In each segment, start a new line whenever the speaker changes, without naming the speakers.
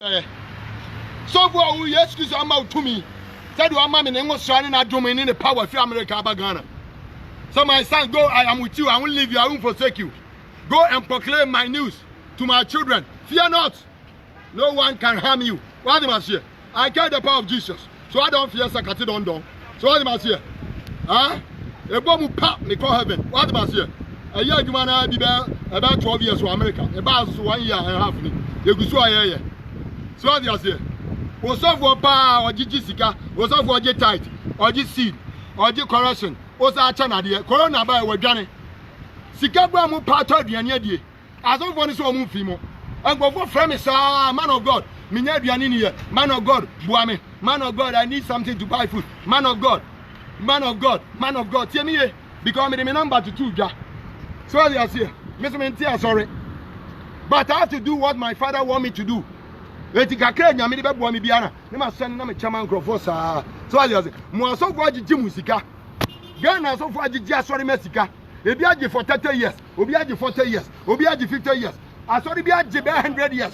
So for we excuse am out to me. Said you am me no so na adwom in the power for America Ghana. So my son, go, I am with you, I won't leave you, I won't forsake you. Go and proclaim my news to my children. Fear not. No one can harm you. What am I saying? I carry the power of Jesus. So I don't fear Sakati don't do. So what am I saying? Huh? A bomb pop me for heaven. What am I saying? A year you man be about 12 years for America. About 1 year and a half. You go so I so what do you say? Was of for power or Sika, was of for J tight, or J seed, or J correction, was our channel dear. Corona by what Johnny. Sika Bramu part of the Anyadi. As of one is so move him. And go for premise, man of God. Minyadiani, man of God, Buame, man of God, I need something to buy food. Man of God, man of God, man of God. Tell me, because I'm the number to 2, ja. So what do you say? Mr. Mentia, sorry. But I have to do what my father want me to do. Etika Kenya me be bo me biara ne ma sene na me chairman crofo saa so ali ose mo so fo agigi musika Ghana so fo agigi asori mesika ebi agi for 30 years obi agi 40 years obi agi 50 years asori bi agi be 100 years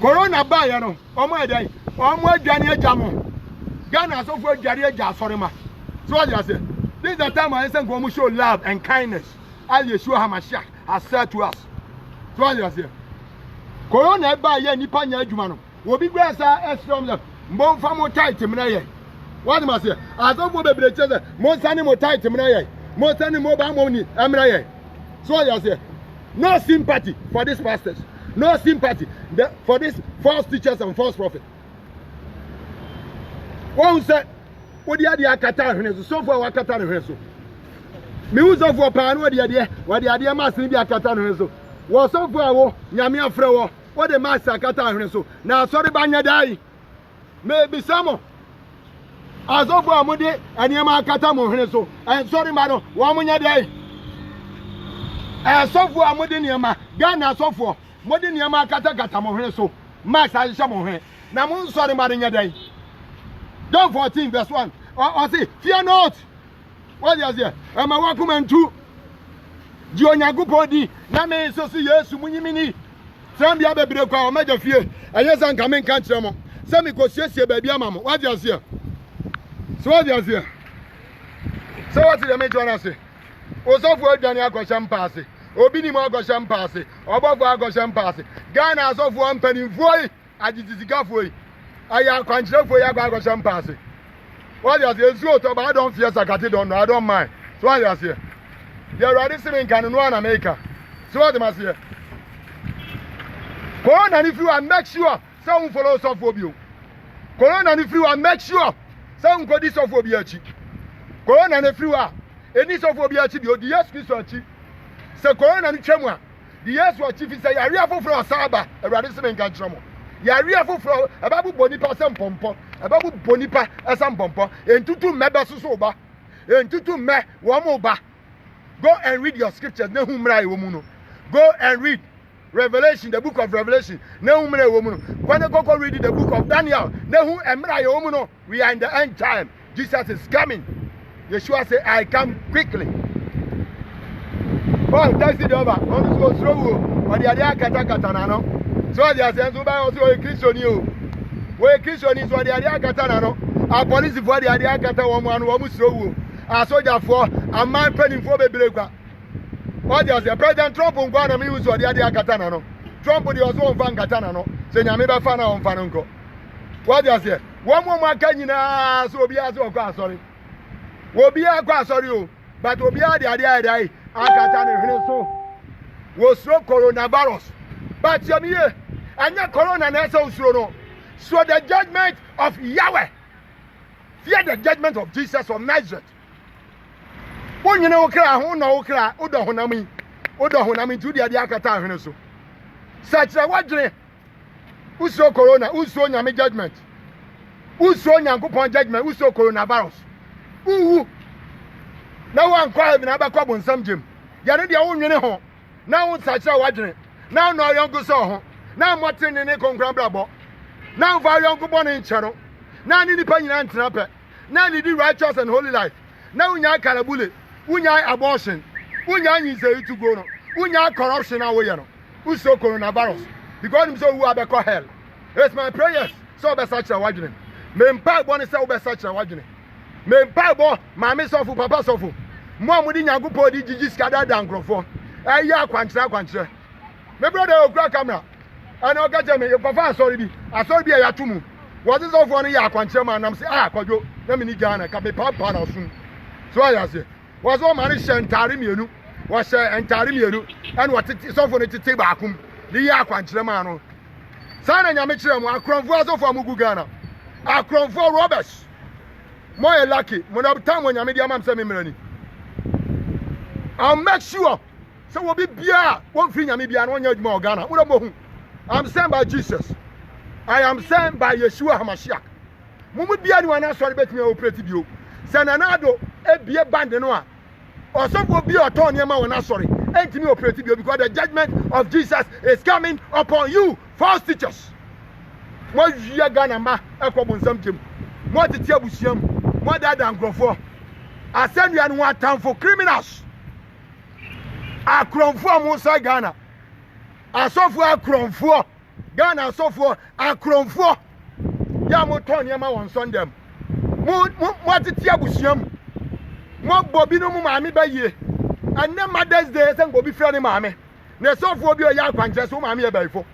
corona ba ya no omo edan omo adwane agamo Ghana so fo adware agi asori ma so ali ose this is the time I say go show love and kindness as Yeshua HaMashiach has said to us so ali ose Corona ba ye nipa nya adwuma no obi gba sa esrom le mbon fa mo tight mna ye what am I say azofo bebre chese mo sane mo tight mna ye mo sane mo ba mo ni mna ye so you say no sympathy for these pastors, no sympathy for these false teachers and false prophets. One said what the idea akata hene so for akata hene so me use of pa no the idea what the idea mass ni bi akata hene so wo so for awo nyame afre wo what the master akata hene so na sorry banya dai maybe some as of amode eniema akata mo hene so and sorry ma no wo munya dai so for amode niema Ghana so for mode niema akata kata mo hene so max a mo hene na mo sorry ma nya dai John 14 verse 1 or say fear not what you say am I welcome to di onyagopo di na me so si Yesu munyimini Sambia bebre kwa omejo fie ayesa nka me nka kire mo se me ko siesie ba bia mamo what you say so what you say so what the me join us osofu adwane akosha mpaase obi ni mo akosha mpaase obofo akosha mpaase Ghana asofu ampanimfo yi agigisigafo yi aya kwanchirefo yi akosha mpaase what you say esu oto ba don fear Sakati don no I don't mind so what you say they already seen can no an America so what them say Corona if you make sure some follow sophobia Corona if you make sure some go this sophobia chi Corona if you are any sophobia chi the yes Christo chi se Corona ni twam the yes what chief say ya ria foforo saba already seen can twam ya ria foforo ababu bonipa sempompo ababu bonipa esempompo entutu mebe soso ba entutu me wo mo ba. Go and read your scriptures. Go and read Revelation, the book of Revelation. When you go read the book of Daniel, we are in the end time. Jesus is coming. Yeshua said, I come quickly. Oh, that's it over. On go through. Or the idea katanano. So they are saying, so by also a Christian you. Where Christian is what the idea katanano. Our police for the idea katawaman wamu through. A soldier for a man penning for baby. What does the President Trump on Guana use or the idea Katana? Trump would also on Van Katana, saying I never found on Fanunco. What does it? One more Makana, so be as well, sorry. Will be a class sorry, but will be the idea I Katana so was so coronavirus. But Yamie, and your corona so so the judgment of Yahweh. Fear the judgment of Jesus of Nazareth. When you know, who know, Udo Honami, to the Adiakata Henoso. Such a what dream? Who saw Corona, who saw Yami judgment? Who saw Yankupon judgment, who saw coronavirus? Who? No one cried in Abacob on some gym. Yanni the own home. Now such a what dream. Now no young saw. Now Martin in a concrete. Now for young born in channel. Now need the penny and trapper. Now need the righteous and holy life. Now we are Kalabule. Unya abortion, unya is to go, unya corruption away, who so coronavirus, because him so who are called hell. It's my prayers. So be such a wajene. Me mpa bo ne se wo be such a wajene. Me mpa bo mama sofu papa sofu. Mo amudi nyagopo di jiji skada da nkrofo. Eya akwankyere. Me brother okura camera. Ana ogaje me yokofa asori bi ya tumu. What is of one ya akwankyere man am say kwadwo na me ni Ghana ka be papa na sun. So I say was all man shentare mienu. Was entare mienu and what sofu ne tete ba akum. Di ya akwankyere man no. Sana nyame kire mu akronfo asofo amugu Ghana. Akronfo robbers. Mo e lucky. Mo na time nyame di amam se me mrani. I'll make sure. So we'll be bia. One thing I may be an one year more Ghana. I'm sent by Jesus. I am sent by Yeshua HaMashiach. Mumu bia ni wana sorry bet me operate bio. Sananado e bia band no. Or some will be a turn yama wana sorry. Ain't me operate bio because the judgment of Jesus is coming upon you, false teachers. Mo yia Ghana ma ekobun samtem. Mo tete abusiam. Mo dada nkrofo. Asenu ya no atam for criminals. Akronfo amusa Ghana. Asofo akronfo. Ghana asofo akronfo. Ya mo ton yama won sondem. Mo tete abusiam. Mo bobi no mu maame baye. Ane Mother's Day sen bobi frɛ ne maame. Na sofo bi o ya akwankyɛ so maame ye baifo.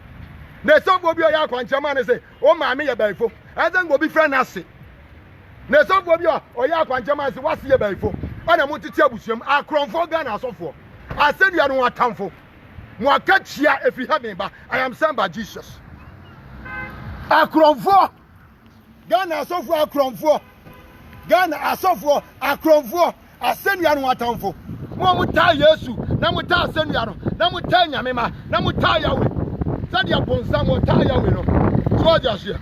Na sofo bi o ya akwankyɛ ma ne se o maame ye baifo. Asen bobi frɛ na se. Na sofo bi o ya akwankyɛ ma se wase ye baifo. Ana mo tete abusiam akronfo Ghana asofo. I said you are no atamfo. Mo akachia efi heaven ba. I am sent by Jesus. Akronfo. Ghana asofo akronfo. Ghana asofo akronfo. I said you are no atamfo. Mo muta Yesu, na muta asenu ya no, na muta nyame ma, na muta Yawe. Said ya bonsa mo ta Yawe no. So just here.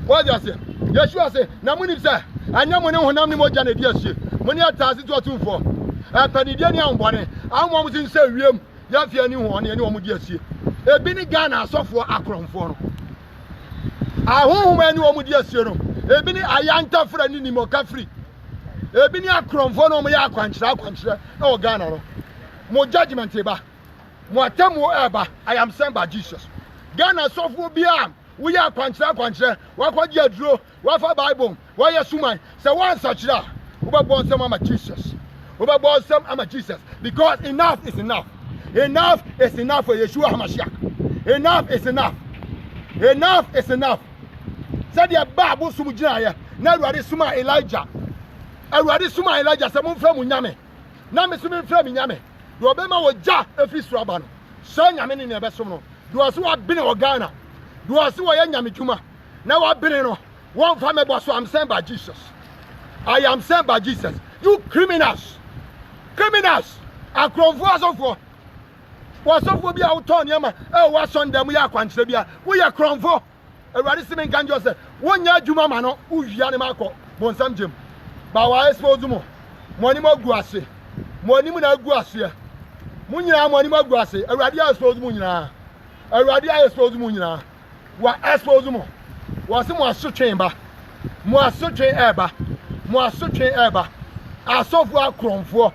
What just here? Yeshua say, na muni say, anya mo ne honam ni mo gya na di asie. Mo ni atase to atumfo. Apadide ni ambone amom sin se wiem ya fia ni ho ne omudi asie ebi ni Ghana asofo akronfo no ahonhom ani omudi asie no ebi ni ayanta fra ni mo ka free ebi ni akronfo no mo ya akwankyere na o Ghana no mo judgment eba mo atamu eba. I am sent by Jesus. Ghana asofo bia we ya akwankyere wakwaji aduro wafa Bible wa yesuman se wan sachira wo be bon se mama Jesus. I'm a Jesus. Because enough is enough. Enough is enough for Yeshua HaMashiach. Enough is enough. Enough is enough. Said the Bible sumujaya. Now you are suma Elijah. You are suma Elijah. Some from Munyame. Now me sumi from Munyame. You are bema woja every swabano. Son Yamen in the best one. You are so I've been in Ghana. You are so a young Yamikuma. Now I've been in one family boss. So I'm sent by Jesus. I am sent by Jesus. You criminals. Criminals, akronfo asofo. Wasofo bia uton yama, was on them ya kwankyere bia. We ya kronfo. Ewade simen kanjo se, wonya adwuma ma no, uwia ne makọ. Bonsam jem. Ba wa expose mo. Mo ani mo gu ase. Mo ani mo na gu ase. Mo nyina mo ani mo gu ase. Ewade ya expose mo nyina. Ewade ya expose mo nyina. Wa expose mo. Wa se mo asotwen ba. Mo asotwen eba. Mo asotwen eba. Asofo akronfo.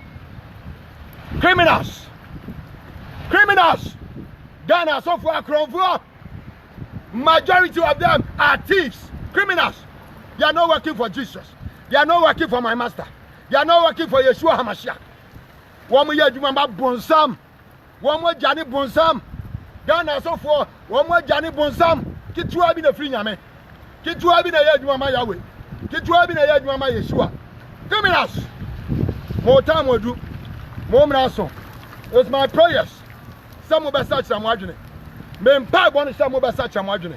Criminals. Ghana so far akronfo. Majority of them are thieves. Criminals. They are not working for Jesus. They are not working for my master. They are not working for Yeshua HaMashiach. One more year, bonsam. One more Johnny bonsam. Ghana so far. One more Johnny bonsam. Kitua be the free yame. Kitua be the Yajuma Yahweh. Kitua be the Yajuma Yeshua. Criminals. More time will do. It's my prayers. Some will be such a margin. Men pie born some will be such a margin.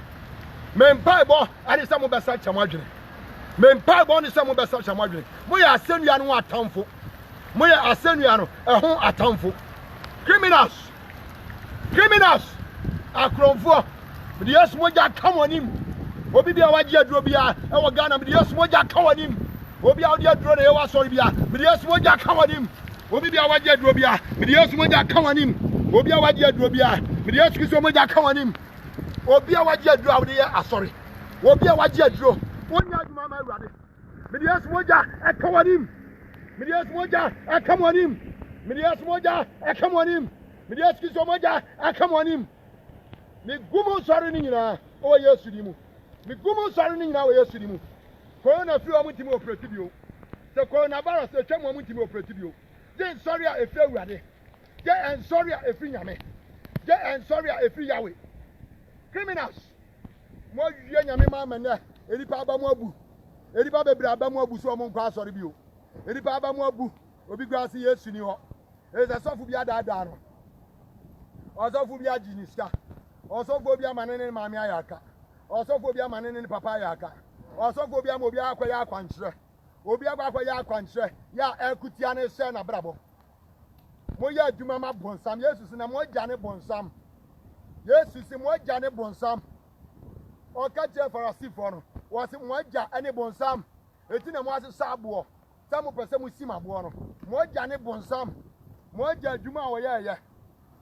Men pie born and some will be such a margin. Men pie born some will be such a margin. We are sending you a townful. We are sending you a home at townful. Criminals. Akronfo. But yes, Moja come on him. Obi our dear Drobia, our Ghana, but yes, Moja come on him. Obi our dear Drobia, sorry, but yes, Moja come on him. Obi our dear Drobia, but yes, Moja come on him. Obi our dear Drobia, but yes, Moja come on him. Obi our dear Drobia, sorry. Obi our dear Dro, 1 year, Mamma Raddy. But yes, Moja, come on him. But yes, Moja, come on him. But yes, Moja, come on him. But yes, Moja, come on him. Me gumo sorry nina. Oh, yes, you. Me gumu sorry now, yes, you. Corona few amutimo operative you. The coronavirus, the term amutimo operative you. Then sorry if you're ready. Yeah, and sorry if you're me. Yeah, and sorry if you're Yahweh. Criminals. More young mamma and Edipa Bamobu. Edipa Babamobu, so among class or review. Edipa Bamobu, Obi Grassy, yes, you know. There's a sophobia dano. Also, Fubia Giniska. Also, Fobia Manin Mamiaka. Also, Fobia Manin Papayaka. Also, Fobia Mobia Quaya Quantre. Obia Quaya Quantre. Ya Elcutiane Sena Bravo. Moya Jumama Bonsam. Yes, is in a more Janet Bonsam. Yes, is in more Janet Bonsam. Or catch her for a seaphone. Was it more Jan any Bonsam? It's in a was a sabo. Some of us will see my bono. More Janet Bonsam. More Juma, yeah.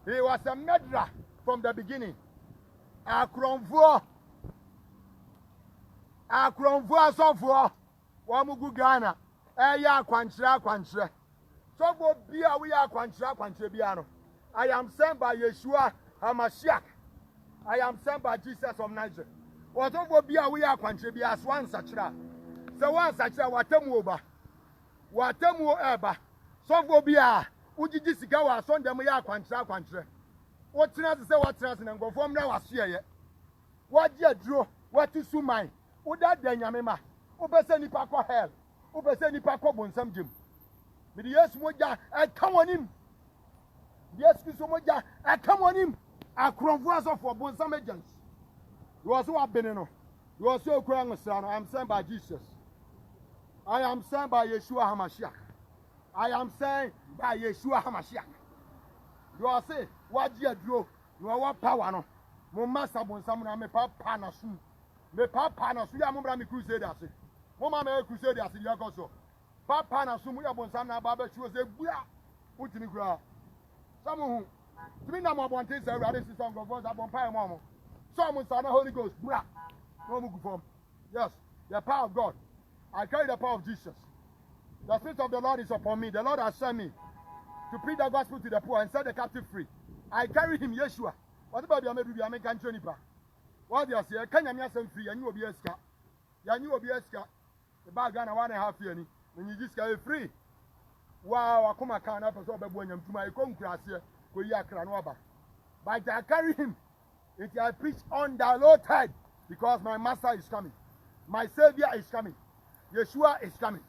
He was a murderer from the beginning. Akronvo sonfo. Wamugu Ghana. Ya kwantre. So go bia we are kwantre biano. I am sent by Yeshua HaMashiach. I am sent by Jesus of Nazareth. What over bia we are kwantre bia as one sachra. So one sachra watemu oba. Watemu eba. So go bia Uji sika wa son dem ya kwantre. What trans say what trans and go from now was here. What ye draw, what to su mine. Uda denyamema. Ubese nipa kwa hell. Ubese nipa kwa bonsam jim. But yes moja I come on him. Yes kiso moja I come on him. I convoys of for bonsam agents. You also have been no. You also crying son. I am sent by Jesus. I am sent by Yeshua HaMashiach. I am saying by Yeshua HaMashiach. You are saying, what you do? You are what power no? Mama sabon samuna me papa na su. Me papa na su ya mo bra me crusade ase. Mo ma me crusade ase ya go so. Papa na su mu ya bon sam na ba ba chu se bua. Utimi kura. Samu hu. Timi na mo bon tin se awade si song of us abon pa mo mo. So mo sa na Holy Ghost bua. No mo gu form. Yes, the power of God. I carry the power of Jesus. The Spirit of the Lord is upon me. The Lord has sent me to preach the gospel to the poor and set the captive free. I carry him, Yeshua. What about the American Jonipa? What do you say? Can you make some free? And you will be a scar. You will be a scar. The bag and 1.5 years. When you just get free. Wow, I come a can up as well when you to my conquest here. Go Yakranwaba. But I carry him. It I preach on the low tide because my master is coming. My Savior is coming. Yeshua is coming.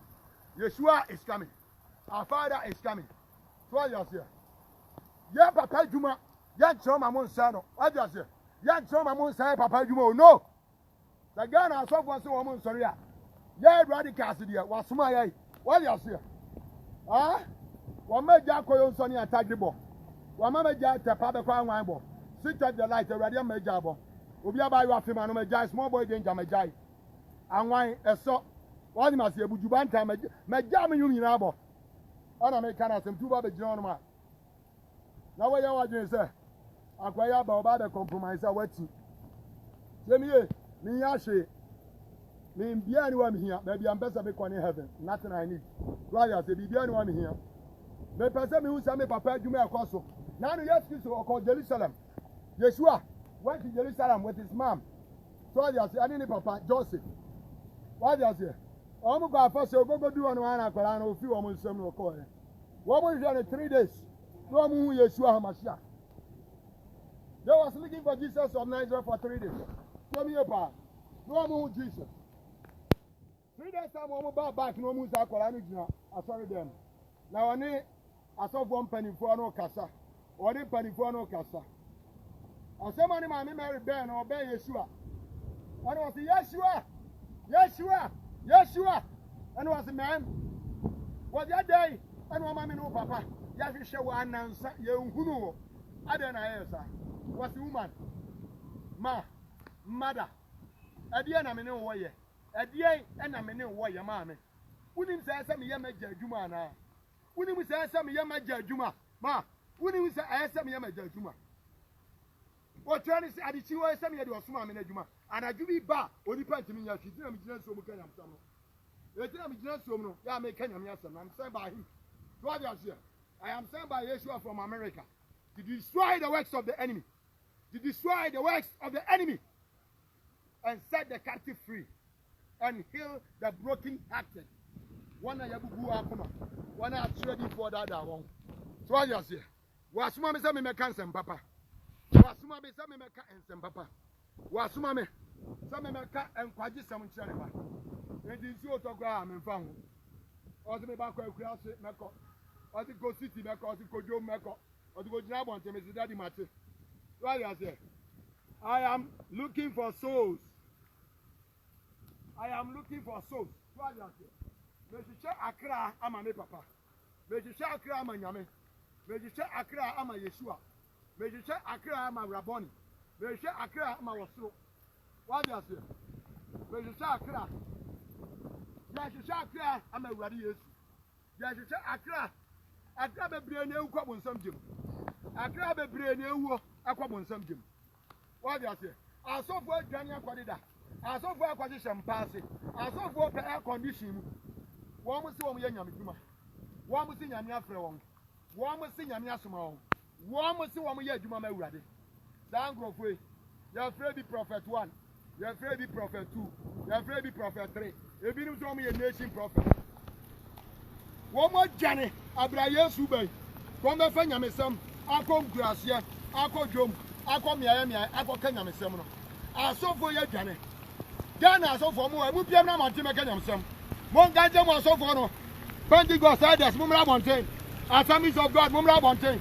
Yeshua is coming. Our Father is coming. So what you say? Yeah, Papa Juma. Yeah, Choma Monsano. What you say? Yeah, Choma Monsano, Papa Juma. No. The Ghana has one so woman, sorry. Yeah, radical idea. What's my what you say? Ah? One made Jacko Sonny attack the ball. One made Jack the Papa Crown wine ball. Switch at the light, the radio made jabbo. Ubia by Rafiman, my jai, small boy danger, my jai. And wine a so. What must you would you want time? My jam you in Abo. I make kind of some 2 Baba John. Now, what you are doing, sir? I quite about the compromise. I wait. Let me Yashi. Me be anyone here. Maybe I'm better be in heaven. Nothing I need. Right, I say, be anyone here. The person who sent me Papa Juma Acoso. Now, yes, you called Jerusalem. Yeshua went to Jerusalem with his mom. So I say, I need Papa Joseph. What do you say? I'm going to say, go do on one aqua and a few almost some call. What was it in 3 days? No one Yeshua HaMashiach. They was looking for Jesus of Nazareth for 3 days. Tell me about no one Jesus. 3 days time, I'm back, no one I sorry them. Now, I saw 1 penny for no casa. Or 1 penny for no casa. And somebody might marry Ben or Ben Yeshua. And I was Yeshua. Yeshua. Yeshua, and was a man. Was that day, and one man, no papa. Yasha one answer, you who know. I don't know, was the woman. Mother. At the end, I'm in no way. At the end, I'm in no way, mammy. Wouldn't say some yamma Juma now. Wouldn't we say some yamma Juma? Ma, wouldn't we say some yamma Juma? What trying to say, I did you some year was mamma in Juma. And I do be bad, or depend to me, I should tell me so much. Let me just so no, I make Kenya. I'm sent by him. What else here? I am sent by Yeshua from America to destroy the works of the enemy. To destroy the works of the enemy. and set the captive free and heal the broken-hearted. One of you akuma, one are ready for that one. So what you say? Wasuma me say me make and papa. Wasuma me say me make and papa. Wasuma me say me make and kwaji some chire ba. Enti nsi otokwa am mfa ho. Odi me ba kwa akura se meko. Odi go city meko, odi go jo meko. Odi go jina bonte me daddy mate. What you say? I am looking for souls. I am looking for souls. What you say? Mejisha Accra ama me papa. Mejisha Accra ama nyame. Mejisha Accra ama Yeshua. Mejisha Accra ama Raboni. Mejisha Accra ama Wasro. What do you say? Mejisha Accra. Mejisha Accra ama Wadi Yesu. Mejisha Accra. Accra bebre na ewu kwa bonsam jim. Accra bebre na ewu akwa bonsam jim. What do you say? Asofo adwane akwadida. Asofo akwade shampase. Asofo pe air condition. One must see one yam, one must see Yamia Freon, one must see Yamia Sumo, one must see one Yajuma ready. Sangro Free, you're afraid be prophet 1, you're afraid be prophet 2, you're afraid be prophet 3. If you don't tell me a nation prophet. One more Johnny, Abraya Sube, come the Fanyamism, Ako Gracia, Ako Jum, Ako Miami, Ako Kenyamisem. I saw for your Johnny. Ghana, I saw for more, I will be a man to make Kenyamisem. Mon ganja mo so for no. Pentecost elders mumra bonten. Assemblies of God mumra bonten.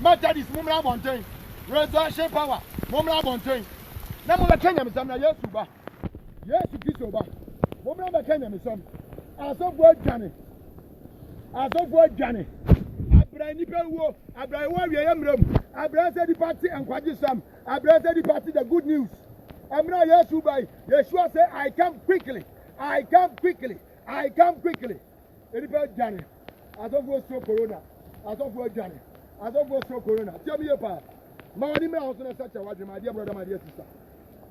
Methodist mumra bonten. Resurrection power mumra bonten. Na mo be Kenya misam na Yesu ba. Yesu Kristo ba. Mumra be Kenya misam. Asofo adwane. Asofo adwane. Abra ni pe wo. Abra wo awie yemram. Abra say the party enkwaji sam. Abra say the party the good news. Emra Yesu ba. Yeshua say I come quickly. I come quickly. I come quickly. Anybody Johnny? I don't go so corona. I don't go Johnny. I don't go so corona. Tell me your part. My name is also such a word, my dear brother, my dear sister.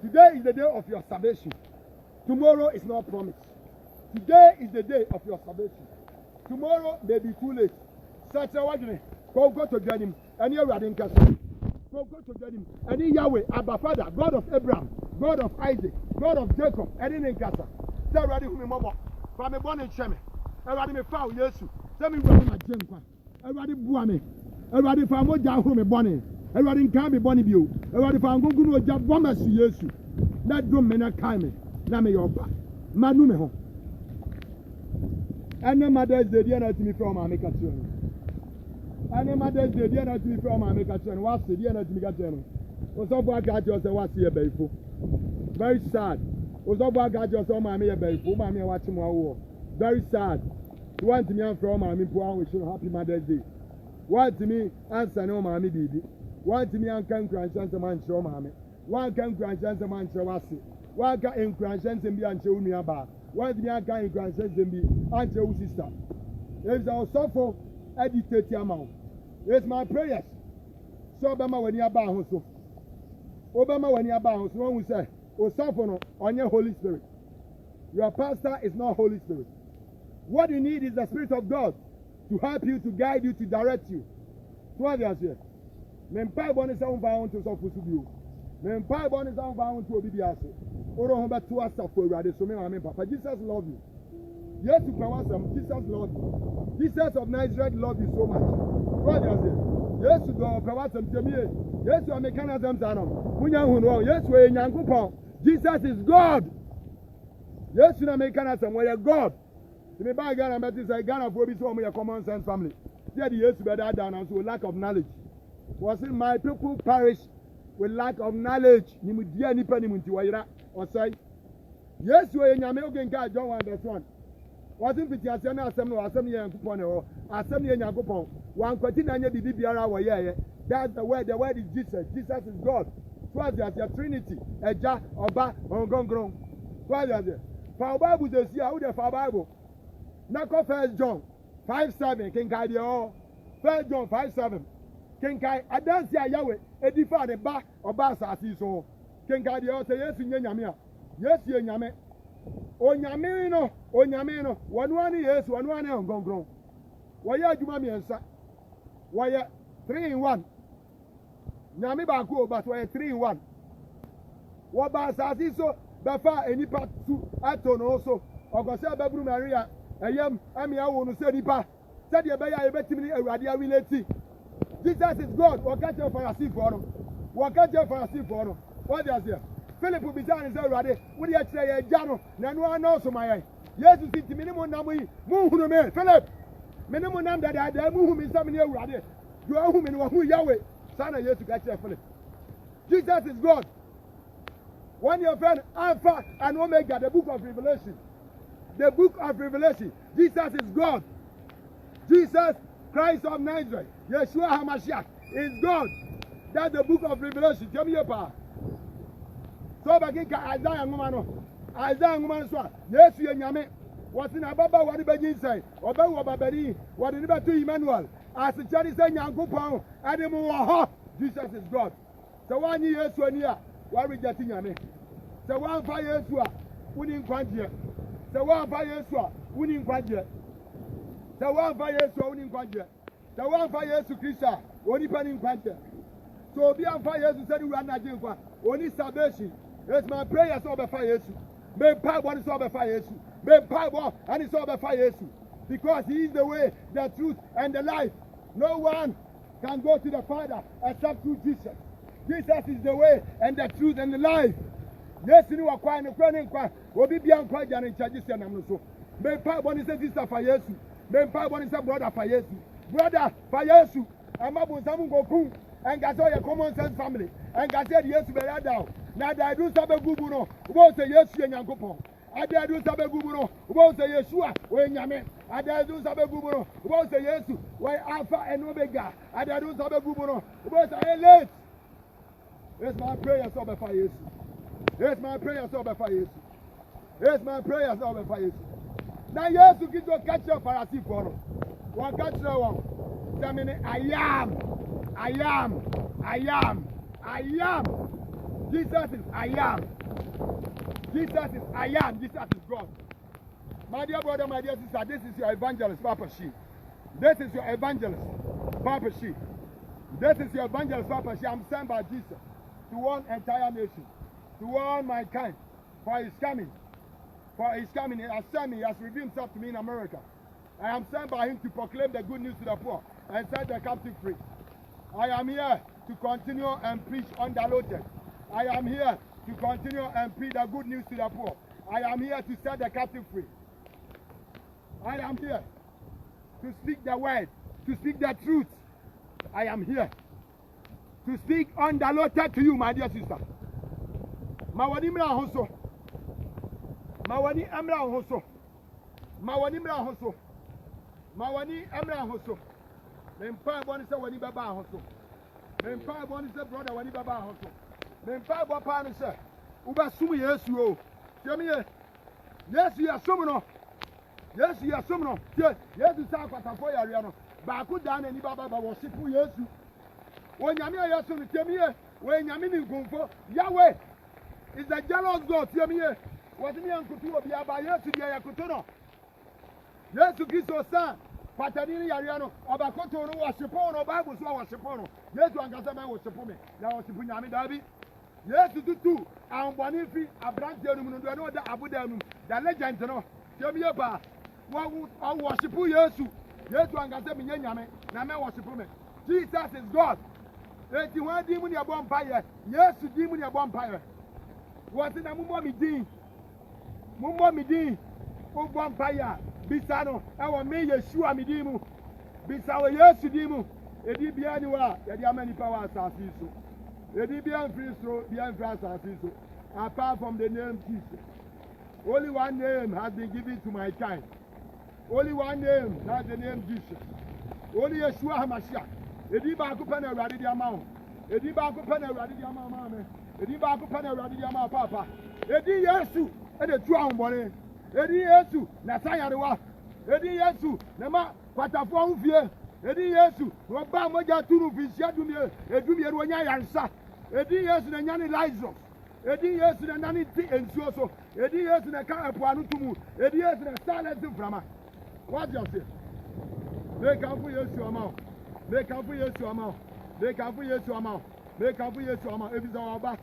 Today is the day of your salvation. Tomorrow is not promised. Today is the day of your salvation. Tomorrow may be too late. Such a word. Go to join him. And you're riding castle. Go to join him. And Yahweh, Abba Father, God of Abraham, God of Isaac, God of Jacob, and in Casa. Tell ready who me mama. From me born in Cheme. Everybody me foul Yesu. Tell me where my jempa. Everybody bua me. Everybody found what Jahu me born. Everybody can't be born you. Everybody found go no job bombers Yesu. That drum me na kai me. Na me your back. Manu me home. And no mother's day, dear not me from my make a turn. And no mother's day, dear not me from my make a turn. What's the dear not me a turn? Was up what I just what's here, baby. Very sad. Was up what I just saw my me a baby. My me watching my war. Very sad. You want me from my me poor wish you happy Mother's Day. Want me answer no mammy baby. Want me and can cranch and man show mammy. One can cranch and man show us. One can cranch and be and show me about. Want me and can cranch and be and show sister. It's our suffer edited amount. It's my prayers. So Obama when you are bound so. Obama when you are bound so one will say, O suffer on your Holy Spirit. Your pastor is not Holy Spirit. What you need is the Spirit of God to help you, to guide you, to direct you. So what you say? Mempai boni sa unfa to so fusu biu. Mempai boni sa unfa to obi biase. Oro ho beto asafo awurade so me ma papa. Jesus love you. Yes, to Kawasam, Jesus love you. Jesus of Nazareth love you so much. What you say? Yes, to go Kawasam temie. Yes, to mechanism zanom. Munya hu no. Yes, we nyankopon. Jesus is God. Yes, to mechanism we are God. The buy Ghana, but it's a Ghana for this one, common sense family. Here the years better down and so lack of knowledge. Was it my people perish with lack of knowledge? Nimu dia ni pa nimu ntiwayira or say, yes, we in American guy don't understand. Wasn't it your son assembly or assembly and coupon or assembly and coupon? One continue and be biara wa yeah. That's the word is Jesus. Jesus is God. So there's your Trinity, Eja, Oba, Ongongron. So there's for Bible to see how the Bible. Nako 1 John 5:7 King Kai de all 1 John 5:7 King Kai adansi ayawe edifa de ba oba asasi so King Kai de all say Yesu nye nyame a Yesu ye nyame onyame no wonu ani Yesu wonu ani ngongron wo ye adwuma miensa wo ye 3 in 1 nyame ba ko ba so ye 3 in 1 wo ba asasi so Befa enipa tu ato no so. Ogose ababru Maria. Eyem ami awo no se nipa. Said the beya ebetimi awurade awileti. Jesus is God. Waka je Pharisee for no. Waka je Pharisee for no. What they say? Philip will be saying is awurade. Wo dey kire ye gya no. Na no ana so mayan. Jesus ti mi ni mo nam yi. Mu hunu me Philip. Me ni mo nam da mu hu mi sam ni awurade. You are who me no hu Yahweh. Sana Jesus ka kire Philip. Jesus is God. When your friend Alpha and Omega, the book of Revelation. The book of Revelation. Jesus is God. Jesus Christ of Nazareth. Yeshua HaMashiach is God. That's the book of Revelation. Tell me your power. So begin Isaiah ngumano. Isaiah ngumano so. Yesu yenyame. Wati na baba wadi beji say. Obe wo baberi. Wadi ni betu Emmanuel. As the church say nyankopon. Ade mu wo ho. Jesus is God. So one Yesu ani a wa reject nyame. So one fa Yesu a woni nkwagye. So one fa Yesu a woni nkwagye. So one fa Yesu a woni nkwagye. So one fa Yesu Christ woni pani nkwagye. So obi am fa Yesu say we na jenkwa. Oni salvation. It's my prayer so be fa Yesu. Me pa bo ni so be fa Yesu. Me pa bo and so be fa Yesu. Because he is the way, the truth and the life. No one can go to the Father except through Jesus. Jesus is the way and the truth and the life. Yes, you are quiet and crying. Obi bi an kwa jana nchaji se nam no so. Me pa bo ni say sister fa Yesu. Me pa bo ni say brother fa Yesu. Brother fa Yesu. Amabu samu goku. And got all your common sense family. And got said yes, be down. Now I do sabe gubu no. Who say yes to Yankopon. I dare do sabe gubu no. Who say Yeshua when Yame. I dare do sabe gubu no. Who say yes when Alpha and Omega. I dare do sabe gubu no. Who say late. It's my prayer so be for Jesus. It's my prayer so be for Jesus. It's my prayer so be for Jesus. Now yes to get your catch your Pharisee for no. One catch your one. Tell me I am. Jesus is I am. Jesus is I am. Jesus is God. My dear brother, my dear sister, this is your evangelist, Papa Shi. This is your evangelist, Papa Shi. This is your evangelist, Papa Shi. I'm sent by Jesus to warn entire nation, to warn mankind for his coming. For his coming, he has sent me, he has revealed himself to me in America. I am sent by him to proclaim the good news to the poor and set the captive free. I am here to continue and preach undiluted. I am here to continue and preach the good news to the poor. I am here to set the captive free. I am here to speak the word, to speak the truth. I am here to speak undiluted to you, my dear sister. Mawani mra hoso. Mawani amra hoso. Mawani mra hoso. Mawani amra hoso. Mempa boni se wani baba hoso. Mempa boni se brother wani baba hoso. Mempa bo pa no se uba sum Yesu o. Tell me Yesu ya sum no. Yesu ya sum no. Yesu sa kwatafo yare no. Ba ku da na ni baba ba worship Yesu. Onyame Yesu no tell me we nyame ni nkonfo. Yahweh is a jealous God. Tell me what me ankutu obi aba Yesu dia yakuto no. Yesu Kristo sa Patadini Yariano, Abakoto, Washipon, or Bible, so Washipon. Yes, one Casama was Shipome, now Shipunami Dabi. Yes, to do two, and Bonifi, a branch of the Abu Dhabi, the legend, no. Tell me about what Washipu Yesu. Yes, one Casama Yame, Nama Washipume. Jesus is God. 81 demon your bonfire. Yes, to demon your bonfire. What's in a Mummy Mummy bonfire. Bisano, our me Yeshua Midimu. Bisawa Yesu Dimu. Edi bianiwa, yadi amani power safiso. Edi bian friso, bian frasafiso. Apart from the name Jesus. Only one name has been given to my kind. Only one name, that's the name Jesus. Only Yeshua HaMashiach. Edi baku pena radi amount. Edi baku pena radi amount, mama. Edi baku pena radi amount, papa. Edi Yesu, and the true bone. Edi Yesu na sayarewa. Edi Yesu na ma kwatafo ahufie. Edi Yesu no ba moja turu fisia dumie. Edumie ro nya yansa. Edi Yesu na nya ni Lazarus. Edi Yesu na nani ti ensuo so. Edi Yesu na ka epo anu tumu. Edi Yesu na silence frama. What you say? Make up for Yesu amao. Make up for Yesu amao. Make up for Yesu amao. Make up for Yesu amao. Ebi za oba.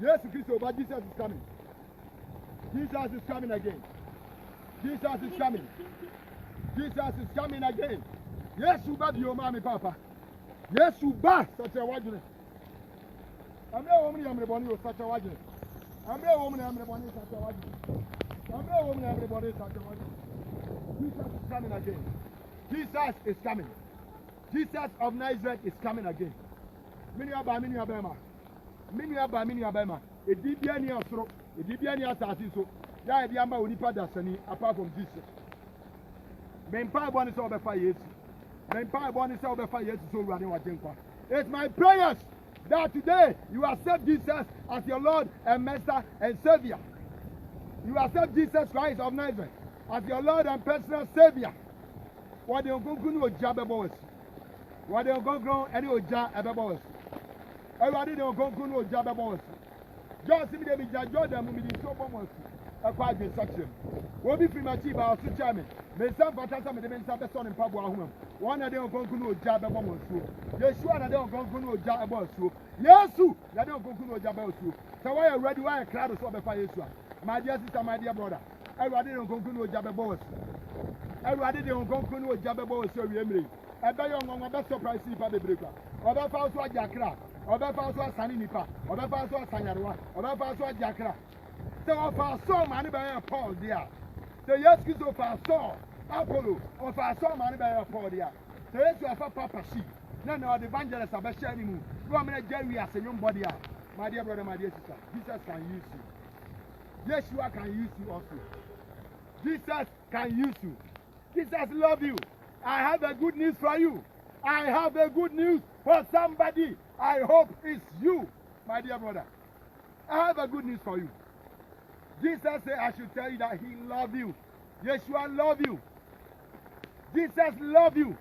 Yesu Kristo oba, Jesus is coming. Jesus is coming again. Jesus is coming. Jesus is coming again. Yes, you bad your mommy, Papa. Yes, you bad such a wagon. I'm a woman, I'm the bonny of such a wagon. I'm a woman, I'm the bonny such a wagon. I'm a woman, everybody such a wagon. Jesus is coming again. Jesus is coming. Jesus of Nazareth is coming again. Miniaba, Miniabema. Miniaba, Miniabema. A Dibiani Astro, a Dibiani Assassin. Ya Diamba Unipa Dasani, apart from Jesus. Men Pai Bonnie saw the 5 years. Men Pai Bonnie saw the 5 years so running what Jenqua. It's my prayers that today you accept Jesus as your Lord and Master and Savior. You accept Jesus Christ of Nazareth as your Lord and personal Savior. What they are going to do, job about us. What they are going to do, any job about us. Everybody they are going to do, job about us. Just see me, they be judged them, we be so bomb. A quiet section. We'll be free my chief, our chairman. May some fantastic men have a son in Pabua home. One of them are going to do job about us. Yes, one of them are going to do job about us. Yes, you. They don't go to do job about us. So why are you ready? Why are you crowd of the fire? My dear sister, my dear brother. Everybody don't go to do job about us. Everybody don't go to do job about us. So we are I bet you on the surprise for the breaker. Other fans were Jakra. Other fans were Sani Nipa. Other fans were Sanyarwa. Other fans were Jakra. So of our soul, money by Paul there. The yes kids of our soul, Apollo, of our soul, money by Paul there. So yes, you have a papa sheep. None of the evangelists are best anymore. You are going to Jerry as a young body. My dear brother, my dear sister, Jesus can use you. Yeshua can use you also. Jesus can use you. Jesus love you. I have a good news for you. I have a good news for somebody. I hope it's you, my dear brother. I have a good news for you. Jesus said, I should tell you that he loves you. Yeshua love you. Jesus love you.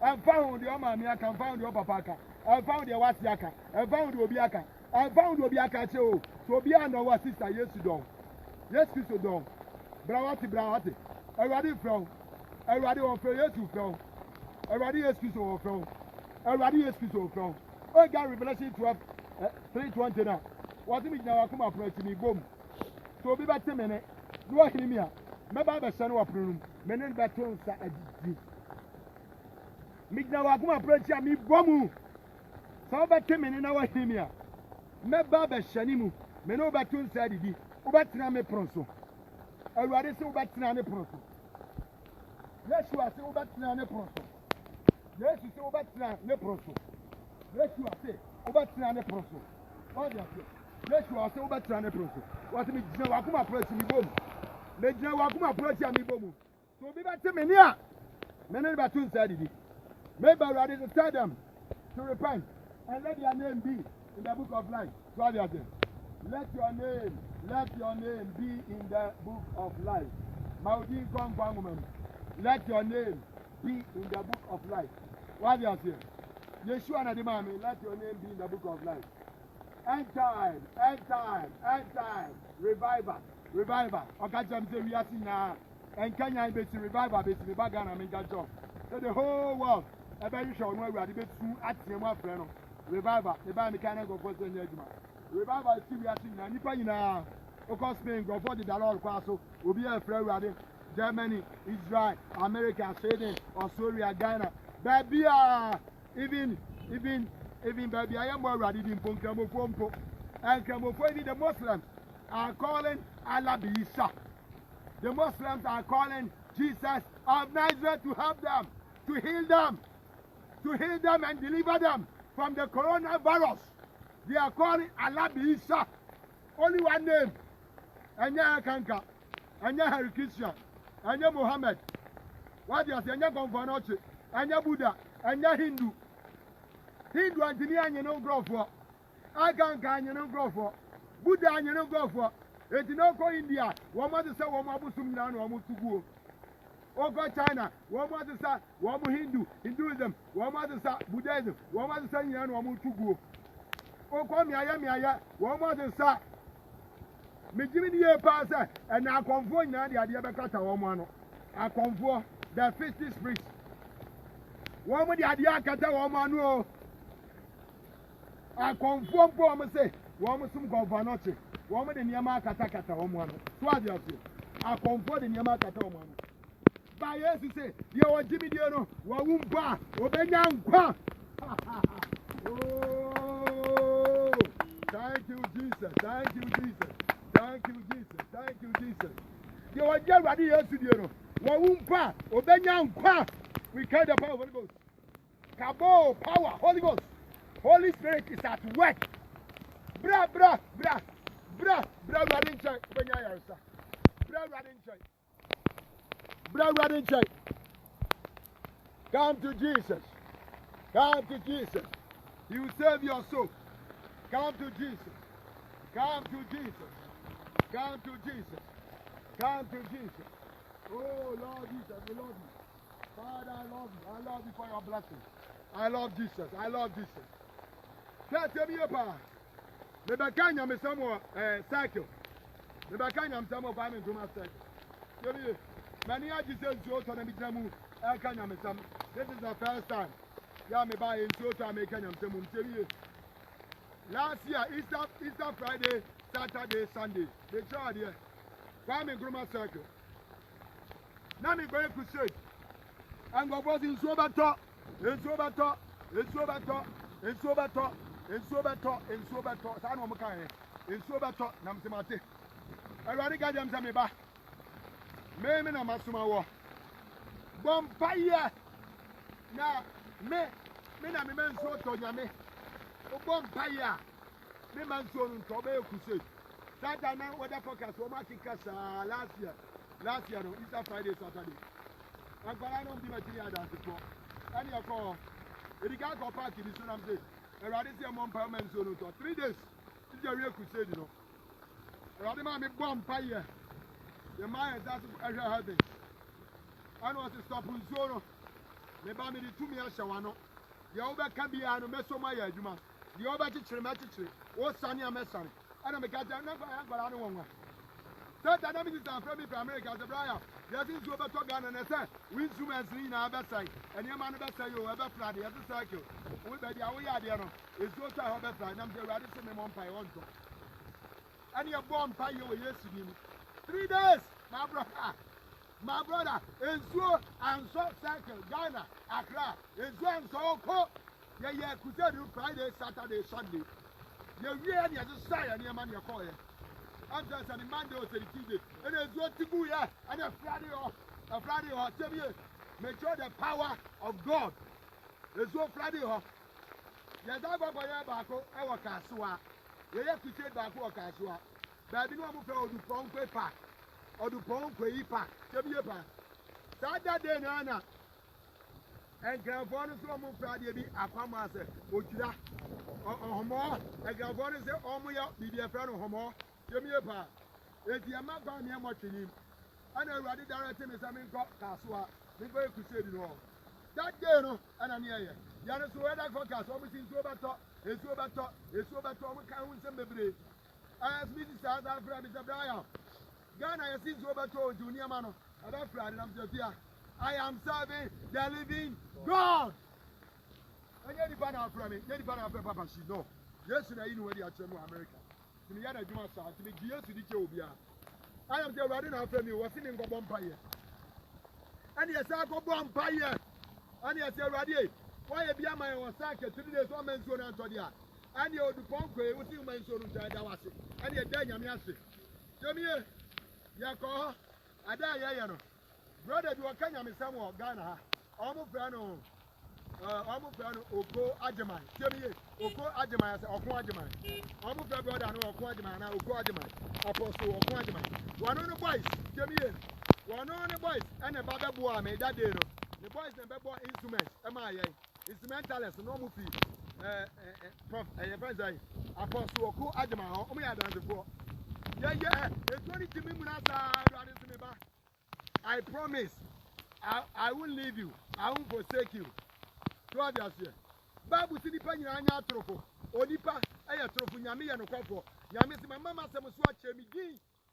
I found the Omamiaka, I found the Opapaka, I found the Wasiaka, I found the Obiaka, I found the Obiaka Cho. So be under our sister, yes, you don't. Yes, you don't. Brawati. Everybody from. Everybody on fair, yes, you from. Everybody excuse or from. Everybody excuse or from. Oh, God, Revelation 12, 3:20 now. What is now? I come up to me, boom. So be back 10 minutes. Do I hear me? Maybe I have a son of a room. Men back to us. Now I come up to me, boom. So back 10 minutes now I hear me. Maybe I have a shanimu. Men over to inside the Ubatrame Pronso. I rather say Ubatrane Pronso. Yes, you are saying Ubatrane Pronso. Yes, you say Ubatrane Pronso. Yes, you are saying Ubatrane Pronso. What do you say? Yes, you are saying Ubatrane Pronso. What me now I come approach me boom. Let now I come approach me boom. So be back 10 minutes. Men over to inside the maybe I rather tell them to repent and let their name be in the book of life. God, let your name be in the book of life. Maudin Kong, let your name be in the book of life. What do you say? Yeshua and the Mami, let your name be in the book of life. End time. Revival. Okay, I'm saying we are seeing now. And Kenya is revival, basically, Bagan and Minka Job. So the whole world, I bet you shall know we are the best at the one friend. Revival, the band mechanical for the judgment. Revival is still reacting now. Nipa ina, of course, Spain, go for the dollar so will be a friend with Germany, Israel, America, Sweden, Australia, Ghana. Baby, even baby, I am more ready than Pompo. And Camofo, the Muslims are calling Allah Isa. The Muslims are calling Jesus of Nazareth to help them, to heal them and deliver them from the coronavirus. They are calling Allah Isa. Only one name. Anya Kanka, Anya Harry Christian, Anya Muhammad. What you say? Anya Konfanoche, Anya Buddha, Anya Hindu. Hindu and Anya no grow for. Akanka Anya no grow for. Buddha Anya no grow for. It's no go India. One mother say one Mabusum Nan, one Mutugu. Over China, one mother say one Hinduism, one mother say Buddhism, one mother say Yan, one Mutugu. Oh, come here, one mother say. Me give me the pass and I convoy now the idea of a woman. I convoy the 50 spirits. One with the idea of a woman. I conform for me say, wɔn som gɔvanɔkye wɔn de nneɛma akatakata wɔn ano so adi ase akɔnfo de nneɛma akata wɔn ano ba yesu se deɛ wɔgye mi die no wɔwu mpo a obɛnya nkwa oh thank you jesus thank you jesus thank you jesus thank you jesus deɛ wɔgye awurade yesu die no wɔwu mpo a obɛnya nkwa we carry the power of Holy Ghost kabo power Holy Ghost Holy Spirit is at work bra awurade nkyɛn obɛnya ayaresa bra awurade nkyɛn come to Jesus he will save your soul come to Jesus oh Lord Jesus we love you Father I love you for your blessing I love Jesus tell me about mebɛka nyamesɛm wɔ cycle mebɛka nyamesɛm wɔ Kwame Nkrumah cycle tell me many agye sɛ nsuo tɔ na megyina mu ɛka nyamesɛm this is the first time ya meba nsuo tɔ a meka nyamesɛm mu tell me last year Easter Friday Saturday Sunday they try there Kwame Nkrumah cycle na me go crusade and go boss nsuo bɛtɔ saa na ɔmo ka yɛ nsuo bɛtɔ na msemate awurade ka gyam sɛ me ba me na masoma wɔ bɔ mpayɛ na me na mema nsuo tɔ nyame wobɔ mpayɛ a mema nsuo no ntɔ wobɛyɛ crusade saa da na wɔda focus wɔma akeka saa last year no Easter Friday Saturday agbara no mdi makyiri adansefoɔ ɛne ɛkɔɔ ɛdika akɔ park bi so nam sɛ awurade sɛ mmɔ mpa ma nsuo no tɔ 3 days titi awie crusade no awurade ma me bɔ mpayɛ yɛ ma yɛ sa so ɛhwɛ heaven ɛne ɔse stop nsuo no me ba mede tumi ahyɛ w'ano deɛ wobɛka biara no mɛso mu ayɛ adwuma deɛ wobɛkyekyere mɛkyekyere wosane a mɛsane ɛna meka kyɛ na agbara no wɔnwa sɛ da na me sisa afrɛ me fra America sɛ braya yɛse nsuo bɛtɔ Ghana ne sɛ winstruments no nyinaa bɛsɛe ɛnneɛma no bɛsɛe o ɛbɛfra de yɛse cycle wo baabi a woyɛ adeɛ no nsuo tɔ a hɔ bɛfra nam sɛ awurade se me mmɔ mpaeɛ wɔntɔ ɛne yɛbɔ mpaeɛ wɔ Yesu dim 3 days my brother nsuo ansɔ cycle Ghana Accra nsuo ansɔ ɔkɔ yɛyɛ crusade Friday Saturday Sunday yɛwie ne yɛsesa yɛ nneɛma ne yɛkɔɔyɛ I'm just on the Monday or Tuesday. And it's what to do, yeah. And a Friday or tell me, make sure the power of God. It's what Friday or yes, I go by Bako, our Kasua. You have to say Bako or Kasua. But you know, I'm going to Pongwe Park or the Pongwe Park. Tell me about Saturday, Nana. And Grandfather so much Friday be a Pama say, Ochida or Homo. And Grandfather say, Oh, my, be a friend of Homo. Give me a part. If you are not going to watch him, and I already directed me something called Kasua, we go to say it all. That day, no, and I'm here. Yana so where I focus, almost in Sobato, it's we can't send the break. I asked Mrs. South Africa, Mr. Brian. Ghana, I see Sobato, Junior Mano, and I'm Friday, I'm just here. I am serving the living God. And yet, the banner from me, yet the banner from Papa, she know. Yesterday, you know where they are from America. To me, I do my son, to me, years to the Jobia. I am there running after me, was in Gobompire. And yes, I go Bompire. And yes, you're ready. Why be a man was sacked 3 days, 1 man's son, Antonia. And you're the Ponque, who see my son, Dawasi. And you're dead, Yamiasi. Come here, Yako, Ada, brother, you are coming somewhere, Ghana. Almost Brano. Oko Ajamai. Tell me, Oko Ajamai, Oko Ajamai. Almost a brother, no Oko Ajamai, Oko Ajamai. Apostle Oko Ajamai. One on the boys, tell me, one on the boys, and a Baba Boa made that day. The boys and Baba instruments, MIA, instrumentalist, no movie. Prof, Apostle Oko Ajamai, only I done before. Yeah, it's only to me when I promise, I won't leave you, I won't forsake you. God has here. Bible city penny and yatrofo. Onipa, ayatrofo, Yami and Okofo. Yami, my mama said,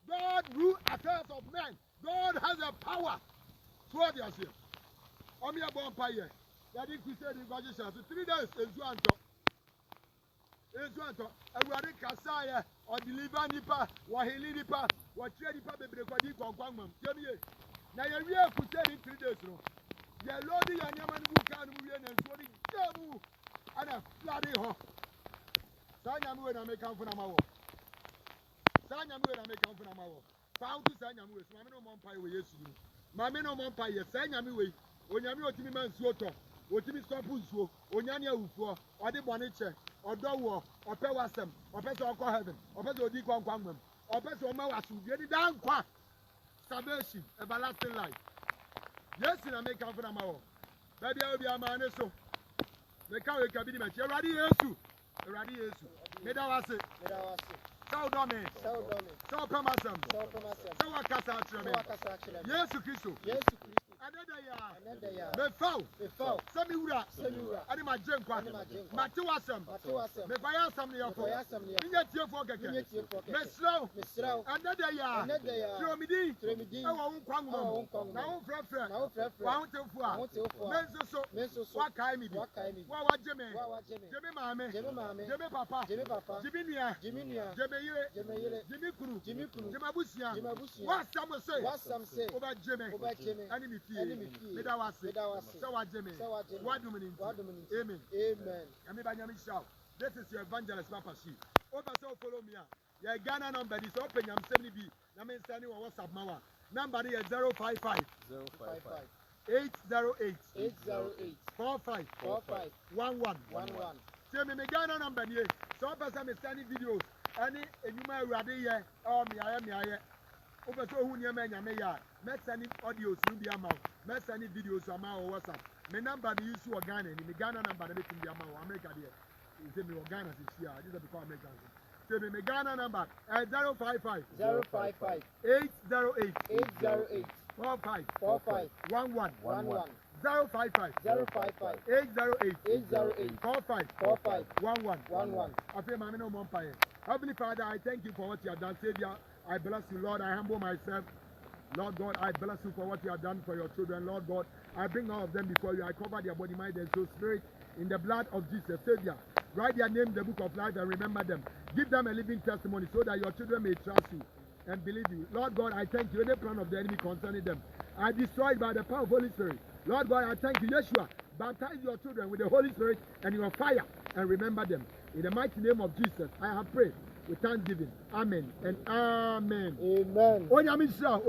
God rule affairs of men. God has a power. God has here. Omia Bompire. That is to say, the God 3 days is one top. Ezuanto, Awurade kasa ye, or deliver nipa, or healing nipa, or trade nipa bebre kwadi kwankwanmam. Yemie. Na ye wie kuseni 3 days no. Ye lodi ya nyama ni buka no wie na nso ni jamu. Ana flade ho. Sa nyamu we na make am na mawo. Sa nyamu we na make am na mawo. Found to sa nyamu we. Mama no mo mpa we Yesu ni. Mama no mo mpa ye sa nyamu we. Onyame otimi man nsuo to. Otimi stop nsuo. Onyane awufuo. Ode bone che. Odowo. Ope wasem. Ope se okọ heaven. Ope se odi kwankwanmam. Ope se o ma wasu. Di dan kwa. Salvation, everlasting life. Yes, na make am for na mawo. Baby obi amane so. Make am we kabini ma che. Eradi Yesu. Eradi Yesu. Me da wase. Sao dome. Sao pemasem. Sao wakasa atreme. Yesu Kristo. Another ya. Me foul. Semi wura. Ani ma jenkwa. Ma ti wasem. Me kwaya sam ne yofo. Inye tiefo keke. Me slow. Another ya. Tromidi. Ewo nkwangu. Na wo frefre. Wa ho temfu a. Me nso so. Wa kai mi bi. Wa jeme. Jeme maame. Jeme papa. Jimi nia. Jeme yire. Jimi kuru. Jeme abusia. Wa sam say. Oba jeme. Ani mi fie. Me da wase. So wa jeme. Wa dumini. Amen. Ami ba nyami shout. This is your evangelist Papa Shi. Oba so follow me. Your Ghana number is open yam 70B. Na me send you WhatsApp mawa. Number is 055 808 45 11. Say me Ghana number here. So person me sending videos. Any enyuma awurade ye o me aye. Oba so hu niam nyame ya. Me sending audios nu bi ama. Me sending videos ama o WhatsApp. Me number be use o Ghana ni me Ghana number na be tim bi ama o America there. You say me o Ghana this year. This is because America. Say me Ghana number 055 808 45 11 055 808 45 11. I feel my no more empire. Heavenly Father, I thank you for what you have done. Savior, I bless you, Lord. I humble myself. Lord God, I bless you for what you have done for your children. Lord God, I bring all of them before you. I cover their body, mind, and soul, spirit in the blood of Jesus. Savior, write their name in the book of life and remember them. Give them a living testimony so that your children may trust you and believe you. Lord God, I thank you. Any plan of the enemy concerning them, I destroy it by the power of the Holy Spirit. Lord God, I thank you. Yeshua, baptize your children with the Holy Spirit and your fire and remember them. In the mighty name of Jesus, I have prayed with thanksgiving. Amen and amen.
Amen.
Onyamisha.